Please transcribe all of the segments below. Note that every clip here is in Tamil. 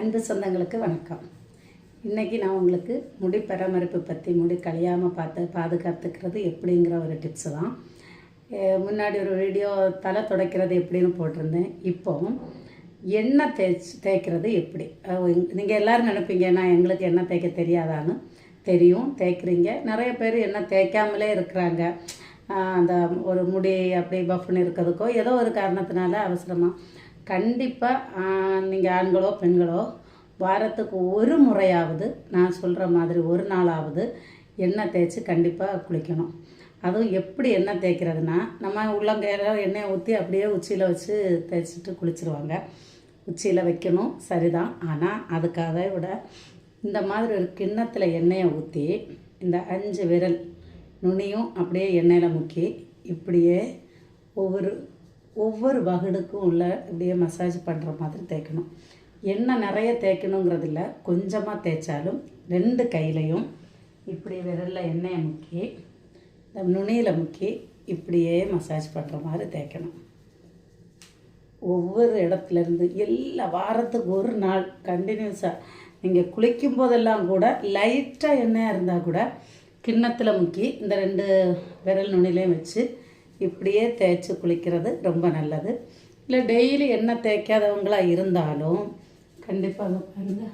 அன்பு சொந்தங்களுக்கு வணக்கம். இன்றைக்கி நான் உங்களுக்கு முடி பராமரிப்பு பற்றி, முடி கழியாமல் பாதுகாத்துக்கிறது எப்படிங்கிற ஒரு டிப்ஸு தான். முன்னாடி ஒரு வீடியோ தலை துடைக்கிறது எப்படின்னு போட்டிருந்தேன். இப்போவும் எண்ணெய் தேய்க்கிறது எப்படி. நீங்கள் எல்லோரும் நினைப்பீங்க நான் எங்களுக்கு எண்ணெய் தேய்க்க தெரியாதான்னு. தெரியும், தேய்க்கிறீங்க. நிறைய பேர் எண்ணெய் தேய்க்காமலே இருக்கிறாங்க. அந்த ஒரு முடி அப்படி பஃப்னு இருக்கிறதுக்கோ ஏதோ ஒரு காரணத்தினால அவசரமாக. கண்டிப்பாக நீங்கள் ஆண்களோ பெண்களோ வாரத்துக்கு ஒரு முறையாவது, நான் சொல்கிற மாதிரி ஒரு நாளாவது எண்ணெய் தேய்ச்சி கண்டிப்பாக குளிக்கணும். அதுவும் எப்படி எண்ணெய் தேய்க்கிறதுனா, நம்ம உள்ளங்கையில் எண்ணெயை ஊற்றி அப்படியே உச்சியில் வச்சு தேய்ச்சிட்டு குளிச்சுருவாங்க. உச்சியில் வைக்கணும், சரிதான். ஆனால் அதுக்கு அதை விட இந்த மாதிரி ஒரு கிண்ணத்தில் எண்ணெயை ஊற்றி இந்த 5 விரல் நுனியும் அப்படியே எண்ணெயில் முக்கி இப்படியே ஒவ்வொரு வகுடுக்கும் உள்ள இப்படியே மசாஜ் பண்ணுற மாதிரி தேய்க்கணும். எண்ணெய் நிறைய தேய்க்கணுங்கிறது இல்லை, கொஞ்சமாக தேய்ச்சாலும் 2 கையிலையும் இப்படி விரலில் எண்ணெயை முக்கி இந்த நுனியில் முக்கி இப்படியே மசாஜ் பண்ணுற மாதிரி தேய்க்கணும். ஒவ்வொரு இடத்துலேருந்து எல்லா வாரத்துக்கு ஒரு நாள் கண்டினியூஸாக நீங்கள் குளிக்கும் போதெல்லாம் கூட லைட்டாக எண்ணெயாக இருந்தால் கூட கிண்ணத்தில் முக்கி இந்த 2 விரல் நுனிலையும் வச்சு இப்படியே தேய்ச்சி குளிக்கிறது ரொம்ப நல்லது. இல்லை டெய்லி எண்ணெய் தேய்க்காதவங்களாக இருந்தாலும் கண்டிப்பாக பாருங்கள்,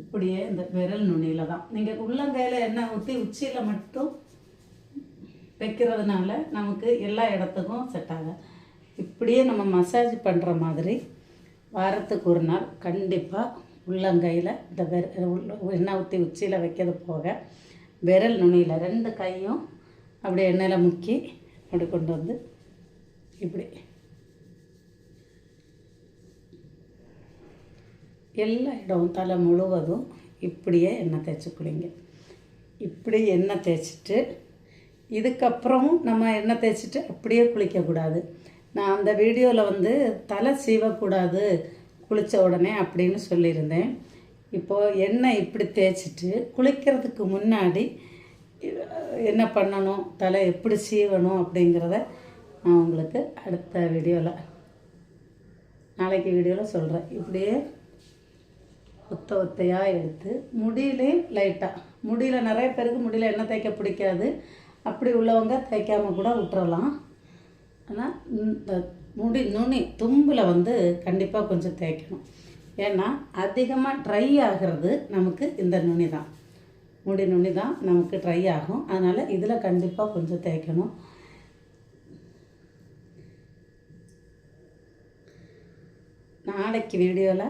இப்படியே இந்த விரல் நுனியில் தான் நீங்கள் உள்ளங்கையில் எண்ணெய் ஊற்றி உச்சியில் மட்டும் வைக்கிறதுனால நமக்கு எல்லா இடத்துக்கும் செட் ஆகும். இப்படியே நம்ம மசாஜ் பண்ணுற மாதிரி வாரத்துக்கு ஒரு நாள் கண்டிப்பாக உள்ளங்கையில் இந்த எண்ணெய் ஊற்றி உச்சியில் வைக்கிறது போக விரல் நுனியில் 2 கையும் அப்படியே எண்ணெயில் முக்கி அப்படி கொண்டு வந்து இப்படி எல்லா இடமும் தலை முழுவதும் இப்படியே எண்ணெய் தேய்ச்சி குளிங்க. இப்படி எண்ணெய் தேய்ச்சிட்டு இதுக்கப்புறமும் நம்ம எண்ணெய் தேய்ச்சிட்டு அப்படியே குளிக்கக்கூடாது. நான் அந்த வீடியோவில் தலை சீவக்கூடாது குளித்த உடனே அப்படின்னு சொல்லியிருந்தேன். இப்போது எண்ணெய் இப்படி தேய்ச்சிட்டு குளிக்கிறதுக்கு முன்னாடி என்ன பண்ணணும், தலை எப்படி சீவணும் அப்படிங்கிறத நான் உங்களுக்கு அடுத்த வீடியோவில், நாளைக்கு வீடியோவில் சொல்கிறேன். இப்படியே ஒத்தையாக எடுத்து முடியிலையும் லைட்டாக, முடியில் நிறைய பேருக்கு முடியில் எண்ணெய் தேய்க்க பிடிக்காது. அப்படி உள்ளவங்க தேய்க்காமல் கூட விட்டுறலாம். ஆனால் இந்த முடி நுனி தும்பில் கண்டிப்பாக கொஞ்சம் தேய்க்கணும். ஏன்னா அதிகமாக ட்ரை ஆகிறது நமக்கு இந்த நுனி தான், முடி நுனி தான் நமக்கு ட்ரை ஆகும். அதனால் இதில் கண்டிப்பாக கொஞ்சம் தேய்க்கணும். நாளைக்கு வீடியோவில்